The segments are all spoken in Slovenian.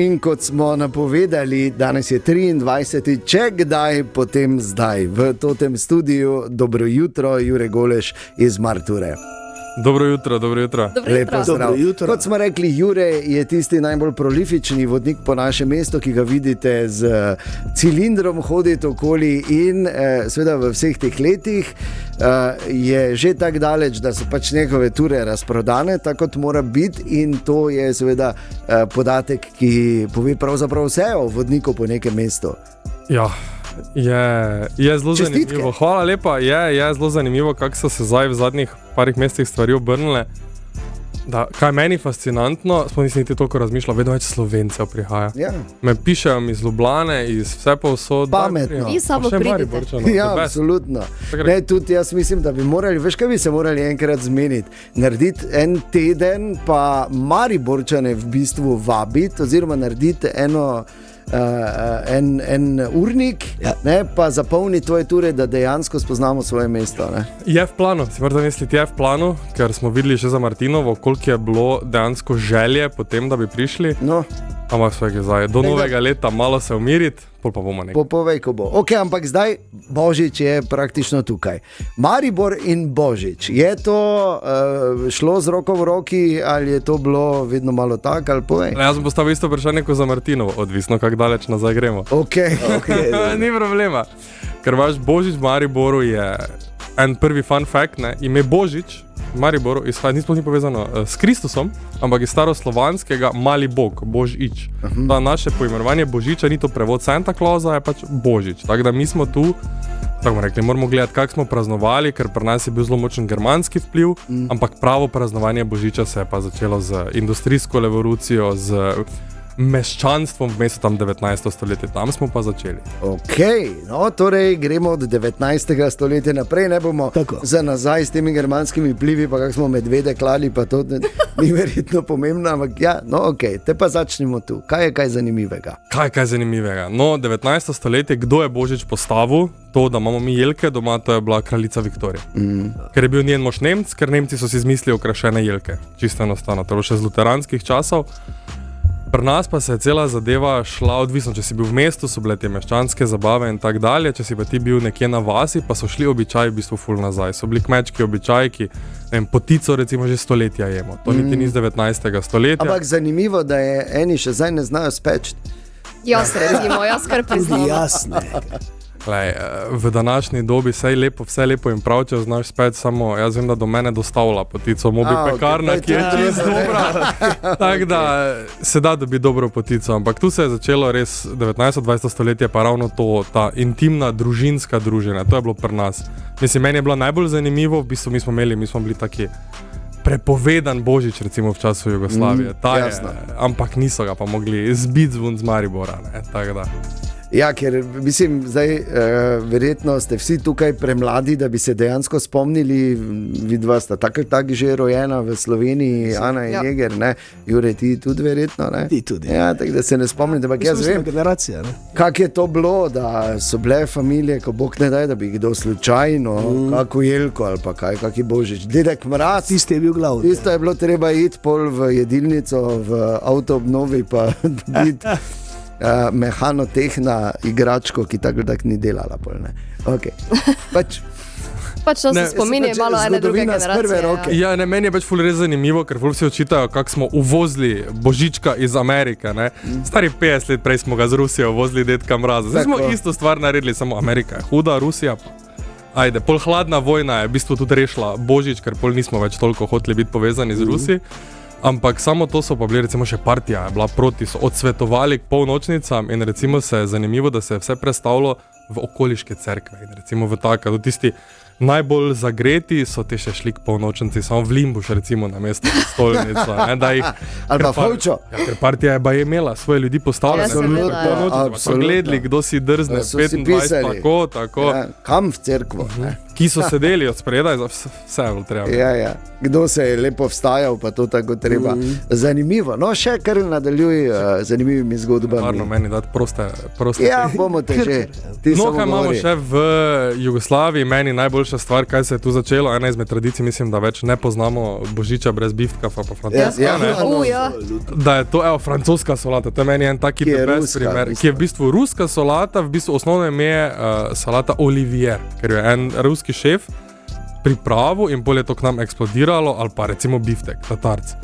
In kot smo napovedali, danes je 23. če kdaj, potem zdaj. V totem studiu, dobro jutro, Jure Goleš iz Marture. Dobro jutro, dobro jutro. Lepo zdrav. Kot smo rekli, Jure je tisti najbolj prolifični vodnik po našem mestu, ki ga vidite z cilindrom hoditi okoli in seveda v vseh teh letih je že tako daleč, da so pač njegove ture razprodane, tako kot mora biti, in to je seveda podatek, ki pove pravzaprav vse o vodniku po nekem mestu. Ja. Je zelo zanimivo. Hvala lepa. Je zelo zanimivo, kako so se zdaj v zadnjih parih mesecih stvari obrnile. Da, kaj meni fascinantno, sploh nisem niti toliko razmišljal, vedno več Slovencev prihaja. Ja. Me pišejo iz Ljubljane, iz vse povsod. Pametno. Vi samo pridite. Ja, absolutno. Ne, tudi jaz mislim, da bi morali, veš kaj bi se morali enkrat zmeniti, narediti en teden, pa Mariborčane v bistvu vabiti, oziroma narediti en urnik, ne, pa zapolni tvoje ture, da dejansko spoznamo svoje mesto. Ne. Je v planu, si morate misliti, je v planu, ker smo videli že za Martinovo, koliko je bilo dejansko želje potem, da bi prišli. No. Ampak svega zdaj, do novega leta malo se umiriti, pol pa bomo nekaj. Povej, ko bo. Ok, ampak zdaj Božič je praktično tukaj. Maribor in Božič, je to šlo z roko v roki ali je to bilo vedno malo tako, ali povej? Jaz sem postavil isto vprašanje kot za Martinovo, odvisno kako daleč nazaj gremo. Ok. Ni problema, ker vaš Božič v Mariboru je en prvi fun fact, ne? Ime Božič v Mariboru izhaja, ni povezano s Kristusom, ampak iz staroslovanskega mali bog, Božič. Da naše poimenovanje Božiča ni to prevod Santa Clausa, je pač Božič. Tako da mi smo tu, tako bomo rekli, moramo gledati, kako smo praznovali, ker pri nas je bil zelo močen germanski vpliv, ampak pravo praznovanje Božiča se je pa začelo z industrijsko revolucijo, z meščanstvom v mestu tam 19. stoletje, tam smo pa začeli. Ok, no torej gremo od 19. stoletja naprej, ne bomo za nazaj s temi germanskimi vplivi, pa kak smo medvede klali, pa to ni verjetno pomembno, ampak ja, no ok, te pa začnemo tu. Kaj je kaj zanimivega? Kaj zanimivega? No, 19. stoletje, kdo je Božič postavil? To, da imamo mi jelke doma, to je bila kraljica Viktorija. Ker je bil njen mož Nemc, ker Nemci so si izmislili okrašene jelke. Čisto enostavno, to je še z luteranskih časov. Pri nas pa se je cela zadeva šla odvisno, če si bil v mestu, so bile te meščanske zabave in tak dalje, če si pa ti bil nekje na vasi, pa so šli običaji v bistvu ful nazaj. So bili kmečki običaji, ki potico recimo že stoletja jemo. To niti ni z 19. stoletja. Ampak zanimivo, da je eni še zdaj ne znajo speči. Jaz kar priznam. Jasne. Glej, v današnji dobi vse lepo in prav, če znaš spet, samo jaz vem, da do mene dostavlja potico mobi pekarna, ki je čisto dobra. Tako da se da dobiti dobro potico, ampak tu se je začelo res 19-20 stoletje, pa ravno to, ta intimna družinska druženja, to je bilo pri nas. Mislim, meni je bilo najbolj zanimivo, v bistvu mi smo bili taki prepovedan Božič recimo v času Jugoslavije, ampak niso ga pa mogli zbiti zvon z Maribora, ne, tako da. Ja, ker mislim, zdaj verjetno ste vsi tukaj premladi, da bi se dejansko spomnili, vidva sta tako že rojena v Sloveniji, Ana in Jeger, ne? Jure, ti tudi verjetno, ne? Ti tudi. Ja, tako da se ne spomnite, ampak jaz vem, kako je to bilo, da so bile familije, ko Bog ne daj, da bi kdo slučajno, kako jelko ali pa kaki Božič, dedek Mraz. Tisto je bil glavni. Tisto je bilo treba iti pol v jedilnico, v avto obnovi pa dobiti mehanotehna igračko, ki tako ni delala. Okay. Pač to se spominje malo ene druge generacije. Ja, ne, meni je pač ful res zanimivo, ker ful vsi očitajo, kako smo uvozili Božička iz Amerike. Ne? Stari 50 let prej smo ga z Rusijo uvozili dedka Mraza. Zdaj smo isto stvar naredili, samo Amerika je huda, Rusija pa. Ajde, pol hladna vojna je v bistvu tudi rešila Božič, ker pol nismo več toliko hoteli biti povezani z Rusi. Ampak samo to so pa bili, recimo še partija je bila proti, so odsvetovali k polnočnicam in recimo se je zanimivo, da se je vse prestavilo v okoliške cerkve in recimo v taka, tisti najbolj zagreti so te še šli k polnočnici, samo v Limbuš recimo na mesto stolnico, ne, da jih... Ali pa Fovčo. Ja, ker partija je baje imela svoje ljudi postavljene, so gledali, kdo si drzne, 25, tako. Ja, kam v cerkvo? ki so sedeli od spredaj, vse je bilo treba. Ja. Kdo se je lepo vstajal, pa to tako treba. Zanimivo. No, še kar nadaljuj zanimivimi zgodbami. Varno meni dati proste. Ja, bomo te že. No, kaj imamo še v Jugoslaviji, meni najboljša stvar, kaj se je tu začelo, ena izmed tradicij, mislim, da več ne poznamo božiča brez biftka, pa francoska, da je to, francoska solata, to je meni en taki best primer, ki je v bistvu ruska solata, v bistvu osnovno ime je salata Olivier, ker je en ruski šef pripravil in bolje to k nam eksplodiralo, ali pa recimo biftek, tatarc.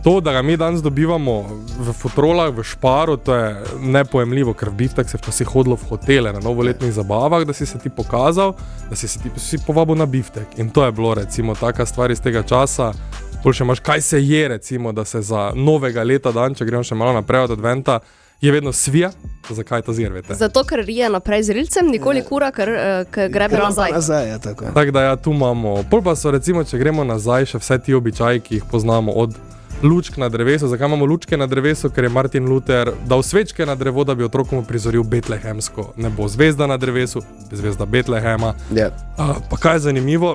To, da ga mi danes dobivamo v futrolah, v Šparu, to je nepojemljivo, ker v biftek se včasih hodilo v hotele na novoletnih zabavah, da si se ti pokazal, da si se ti povabil na biftek. In to je bilo recimo taka stvar iz tega časa. Bolj še imaš, kaj se je recimo, da se za novega leta dan, če gremo še malo naprej od adventa, je vedno svija. Zakaj to zirvete? Zato, ker rije naprej z rilcem, nikoli kura, ker grebe nazaj. Tako da tu imamo. Pol pa so recimo, če gremo nazaj, še vse ti običaji, ki jih poznamo od lučk na drevesu. Zakaj imamo lučke na drevesu? Ker je Martin Luther dal svečke na drevo, da bi otrokom prizoril betlehemsko nebo. Zvezda na drevesu, zvezda Betlehema. Yeah. Pa kaj je zanimivo?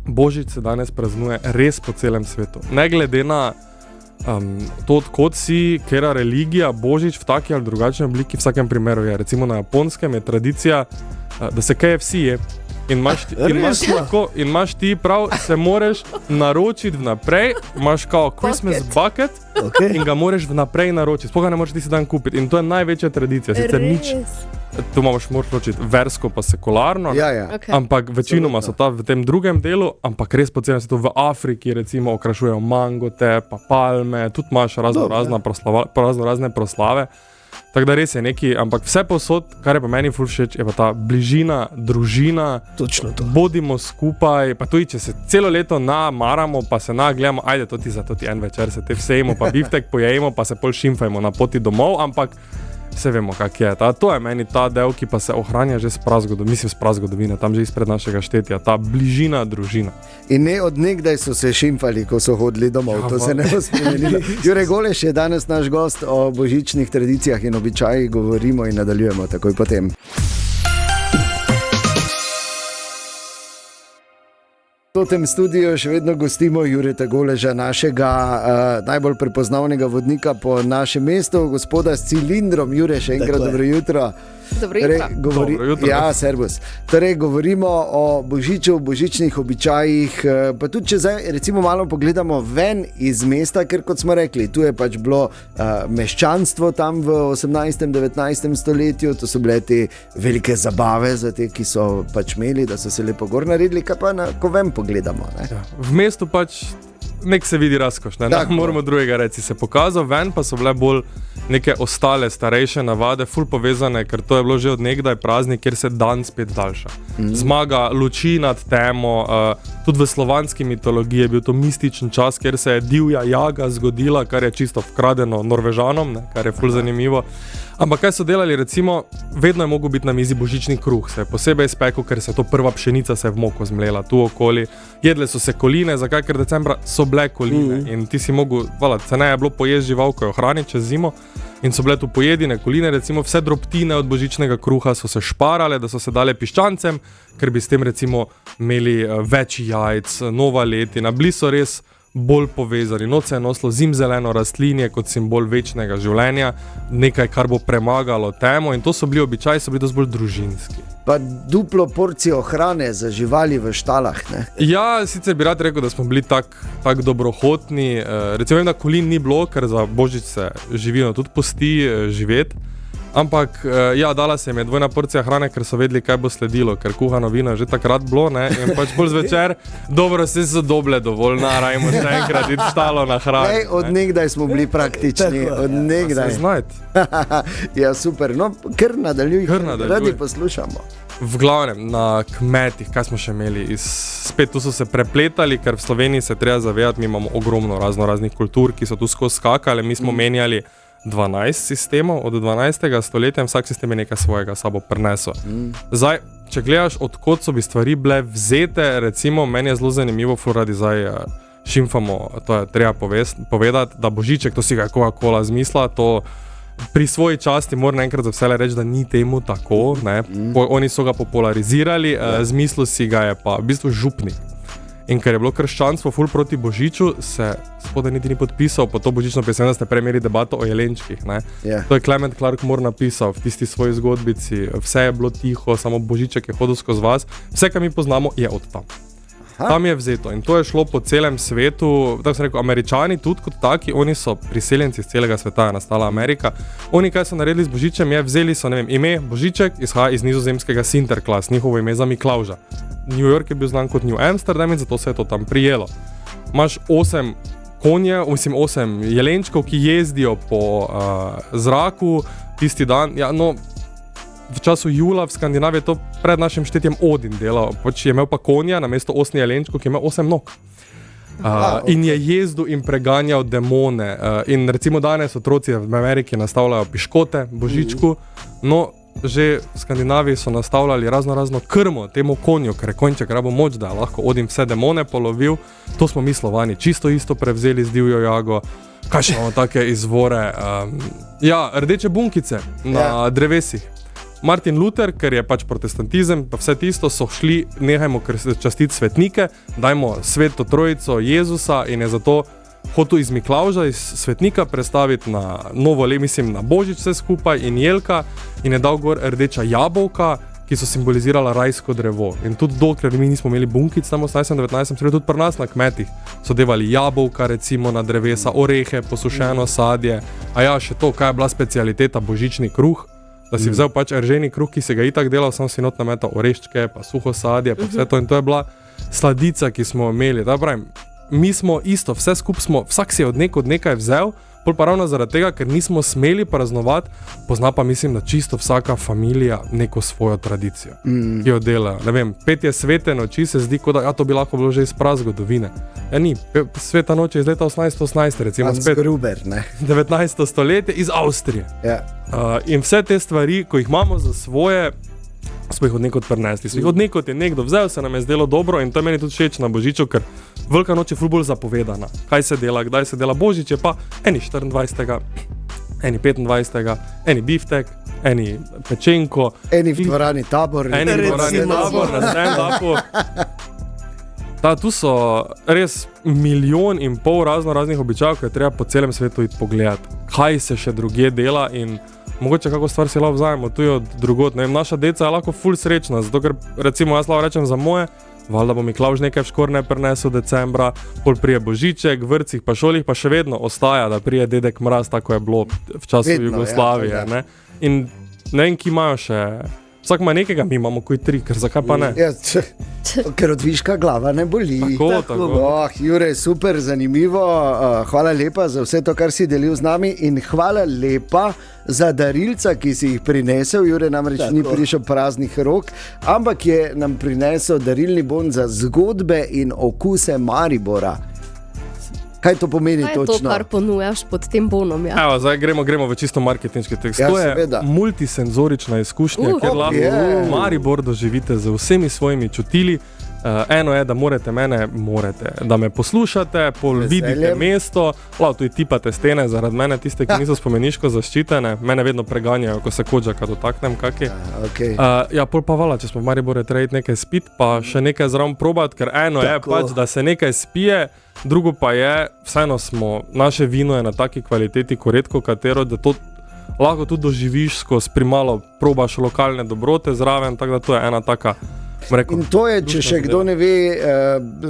Božič se danes praznuje res po celem svetu. Ne glede na to, odkot si, kera religija, Božič v taki ali drugačni obliki v vsakem primeru je. Recimo na Japonskem je tradicija, da se KFC je. In imaš ti prav, se moreš naročiti vnaprej, imaš kao Christmas bucket in ga moreš vnaprej naročiti. Sploh ga ne moreš ti si dan kupiti. In to je največja tradicija. Sicer nič, tu moraš naročiti versko pa sekularno, Okay. Ampak večinoma so ta v tem drugem delu, ampak res po celem svetu v Afriki recimo okrašujejo mangote, pa palme, tudi imaš razne proslave. Tako da res je neki, ampak vse posod, kar je pa meni ful všeč, je pa ta bližina, družina, bodimo skupaj, pa tudi, če se celo leto namaramo, pa se gledamo, ajde, to ti en večer se te vsejmo, pa biftek pojejmo, pa se pol šimfajmo na poti domov, ampak vse vemo, kak je. To je meni ta del, ki pa se ohranja že s prazgodovine, tam že izpred našega štetja, ta bližina, družina. In ne od nekdaj so se šimfali, ko so hodili domov, to se ne bo spremenilo. Jure Goleš je danes naš gost, o božičnih tradicijah in običajih govorimo in nadaljujemo takoj potem. V tem studiu še vedno gostimo Jureta Goleža, našega najbolj prepoznavnega vodnika po našem mestu, gospoda s cilindrom. Jure, še enkrat dobro jutro. Dobro jutro. Ja, servus. Torej, govorimo o božiču, božičnih običajih, pa tudi če zdaj recimo malo pogledamo ven iz mesta, ker kot smo rekli, tu je pač bilo meščanstvo tam v 18. 19. stoletju, to so bile te velike zabave za te, ki so pač imeli, da so se lepo gor naredili, kaj pa ko ven pogledamo. Ne? Ja, v mestu pač nek se vidi razkoš, ne moramo drugega reči, se pokazal, ven pa so bile bolj neke ostale, starejše navade, ful povezane, ker to je bilo že od nekdaj praznik, kjer se dan spet daljša. Zmaga luči nad temo, tudi v slovanski mitologiji je bil to mističen čas, kjer se je divja jaga zgodila, kar je čisto vkradeno Norvežanom, kar je ful zanimivo. Ampak kaj so delali, recimo, vedno je mogel biti na mizi božični kruh, se je posebej spekel, ker se je to prva pšenica se je v moko zmlela tu okoli. Jedle so se koline, zakaj? Ker decembra so bile koline in ti si mogel, ceneje je bilo pojesti živalko jo hraniti čez zimo in so bile tu pojedine koline, recimo vse drobtine od božičnega kruha so se šparale, da so se dale piščancem, ker bi s tem recimo imeli več jajc, nova letina, bili so res bolj povezani. Noč se je nosilo zimzeleno rastlinje kot simbol večnega življenja, nekaj, kar bo premagalo temo in to so bili običaji, so bili dosti bolj družinski. Pa duplo porcijo hrane za živali v štalah, ne? Ja, sicer bi rad rekel, da smo bili tak dobrohotni. Recimo vem, da kolin ni bilo, ker za božič se živino tudi pusti živeti. Ampak, ja, dala se jim je dvojna porcija hrane, ker so vedeli, kaj bo sledilo, ker kuhano vino je že takrat bilo, ne, in pač bolj zvečer, dobro, vse so doble dovolj, narajmo še enkrat iti štalo na hrano. Ej, od nekdaj smo bili praktični, od nekdaj. Se znajti. Ja, super, no, kar nadaljuj, radi poslušamo. V glavnem, na kmetih, kaj smo še imeli, spet tu so se prepletali, ker v Sloveniji se treba zavedati, mi imamo ogromno raznih kultur, ki so tu skozi skakali, mi smo menjali 12 sistemov od 12. stoletja in vsak sistem je nekaj svojega sabo prinesel. Zdaj, če gledaš, odkot so bi stvari bile vzete, recimo, meni je zelo zanimivo, radi zdaj šimfamo, to je treba povedati, da božiček, to si ga je Coca-Cola zmislila, to pri svoji časti moram enkrat za vse reči, da ni temu tako. Oni so ga popularizirali, zmislil si ga je pa v bistvu župnik. In ker je bilo krščanstvo ful proti Božiču, se spodaj niti ni podpisal po to božično pesem, da ste prej imeli debato o jelenčkih. To je Clement Clark Moore napisal v tisti svoji zgodbici. Vse je bilo tiho, samo Božiček je hodil skozi vas. Vse, kar mi poznamo, je od tam. Tam je vzeto in to je šlo po celem svetu, tako sem rekel, Američani tudi kot taki, oni so priseljenci iz celega sveta, je nastala Amerika. Oni, kaj so naredili z Božičem, je vzeli so, ne vem, ime Božiček izhaja iz nizozemskega Sinterklaas, njihovo ime za Miklavža. New York je bil znan kot New Amsterdam in zato se je to tam prijelo. Imaš 8 jelenčkov, ki jezdijo po zraku tisti dan, v času jula v Skandinaviji to pred našim štetjem Odin delal, je imel pa konja namesto 8 jelenčkov, ki je imel 8 nog. In je jezdil in preganjal demone. In recimo danes otroci v Ameriki nastavljajo piškote Božičku, no že v Skandinaviji so nastavljali razno krmo temu konju, ker je konjček rabo moč, da je lahko Odin vse demone polovil. To smo mi Slovani čisto isto prevzeli z divjo jago. Kaj še imamo take izvore? Rdeče bunkice na drevesih. Martin Luther, ker je pač protestantizem, pa vse tisto, so šli, nehajmo častiti svetnike, dajmo sveto trojico Jezusa in je zato hotel iz Miklavža, iz svetnika prestaviti na novo na Božič vse skupaj in jelka in je dal gor rdeča jabolka, ki so simbolizirala rajsko drevo. In tudi dokler mi nismo imeli bunkic tam v 18. 19. tudi pri nas na kmetih so devali jabolka recimo na drevesa, orehe, posušeno sadje, še to, kaj je bila specialiteta božični kruh, da si vzel pač erženi kruh, ki se ga itak delal, sam si not nametal oreščke, pa suho sadje, pa vse to in to je bila sladica, ki smo imeli. Da pravim, mi smo isto, vse skupaj smo, vsak si je od nekaj vzel, pol pa ravno zaradi tega, ker nismo smeli praznovati, pozna pa mislim, da čisto vsaka familija neko svojo tradicijo, ki jo dela. Ne vem, petje svete noči se zdi, kot da to bi lahko bilo že iz prazgodovine. Ni, sveta noč je iz leta 1818, recimo spet Gruber, 19. stoletje iz Avstrije. In vse te stvari, ko jih imamo za svoje, smo jih od nekod prinesli. Od nekod je nekdo vzel, se nam je zdelo dobro in to je meni tudi všeč na Božiču, ker Velika noč je ful bolj zapovedana. Kaj se dela, kdaj se dela. Božič je pa eni 24. eni 25. eni biftek, eni pečenko. Eni v dvorani Tabor. Eni v dvorani Tabor, na stand-upu. Tu so res 1,5 milijona raznih običajev, ko je treba po celem svetu iti pogledati, kaj se še drugje dela in mogoče kako stvar si lahko vzajemo tu od drugod. Ne vem, naša deca je lahko ful srečna, zato ker recimo jaz lahko rečem za moje, valjda bo Miklavž nekaj v Škorne prinesel decembra, pol prije Božiček, v vrtcih pa šolih pa še vedno ostaja, da prije dedek Mraz, tako je bilo v času Jugoslavije. Ne? In ne vem, ki imajo še, vsak ima nekega, mi imamo kuj 3, ker zakaj pa ne? Ker od viška glava ne boli. Tako. Jure, super, zanimivo, hvala lepa za vse to, kar si delil z nami in hvala lepa za darilca, ki si jih prinesel. Jure namreč ni prišel praznih rok, ampak je nam prinesel darilni bon za zgodbe in okuse Maribora. Kaj to pomeni točno? Kaj je to, kar ponujaš pod tem bonom? Zdaj gremo v čisto marketinški tekst. To je multisenzorična izkušnja, kjer lahko Maribor doživite z vsemi svojimi čutili. Eno je, da me poslušate, vidite mesto, lahko tudi tipate stene zaradi mene, tiste, ki niso spomeniško zaščitene, mene vedno preganjajo, ko se Kodžaka dotaknem kaki. Pol pa vala, če smo v Mariboru treba nekaj spiti, pa še nekaj zraven probati, ker eno je pač, da se nekaj spije, drugo pa je, vseeno naše vino je na taki kvaliteti, ko redko katero, da to lahko tudi doživiš skozi primalo, probaš lokalne dobrote zraven, tako da to je ena taka. In to je, če še kdo ne ve,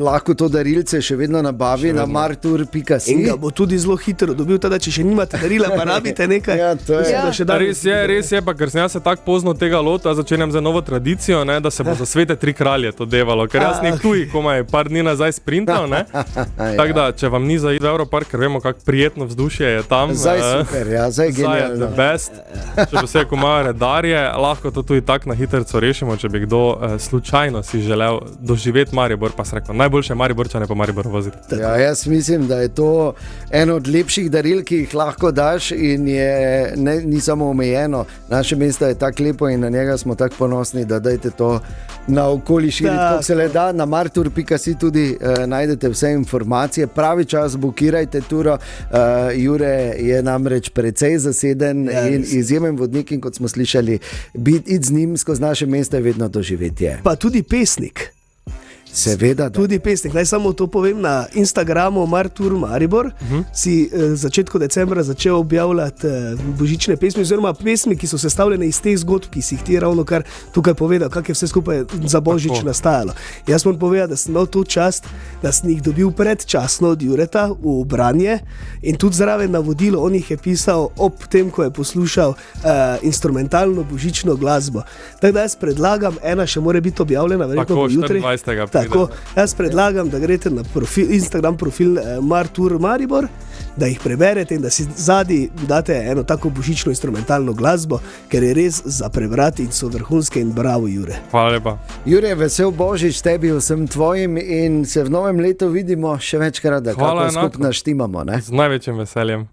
lahko to darilce še vedno nabavi na martur.si. In ga bo tudi zelo hitro dobil, tada, če še nimate darila, pa rabite nekaj. Res je, pa ker sem jaz se tako pozno tega lota, začenjam za novo tradicijo, ne, da se bo za svete 3 kralje to devalo, ker jaz nek tuji komaj par dni nazaj sprintal. Tako da, če vam ni za iti v Europark, ker vemo, kako prijetno vzdušje je tam. Zdaj super, zdaj genialno. Zdaj je the best. Če bo vse, ko imajo redarje, lahko to tudi tako na hitrco rešimo, če bi kdo slučajno slučajno si želel doživeti Maribor, pa si rekel, najboljše Mariborčane po Mariboru voziti. Ja, jaz mislim, da je to eno od lepših daril, ki jih lahko daš in ni samo omejeno. Naše mesto je tako lepo in na njega smo tako ponosni, da dajte to naokoli širiti, kako se le da. Na martur.si tudi najdete vse informacije. Pravi čas bukirajte turo. Jure je namreč precej zaseden in izjemen vodnik in kot smo slišali, biti z njim skozi naše mesto je vedno doživetje. Pa tudi pesnik. Seveda, tudi pesnik. Naj samo to povem, na Instagramu Martur Maribor si začetku decembra začel objavljati božične pesmi, oziroma pesmi, ki so sestavljene iz teh zgodb, ki si jih ti ravno kar tukaj povedal, kako je vse skupaj za božič nastajalo. Jaz moram povedati, da sem imel to čast, da sem jih dobil predčasno od Jureta v branje in tudi zraven navodilo, on jih je pisal ob tem, ko je poslušal instrumentalno božično glasbo. Tako da jaz predlagam, ena še mora biti objavljena, verjetno bo jutri. Tako, jaz predlagam, da greste na Instagram profil Martur Maribor, da jih preberete in da si zadnji date eno tako božično instrumentalno glasbo, ker je res za prebrati in so vrhunske in bravo, Jure. Hvala lepa. Jure, vesel božič tebi, vsem tvojim in se v novem letu vidimo še večkrat, da kako skupaj naštimamo. Z največjim veseljem.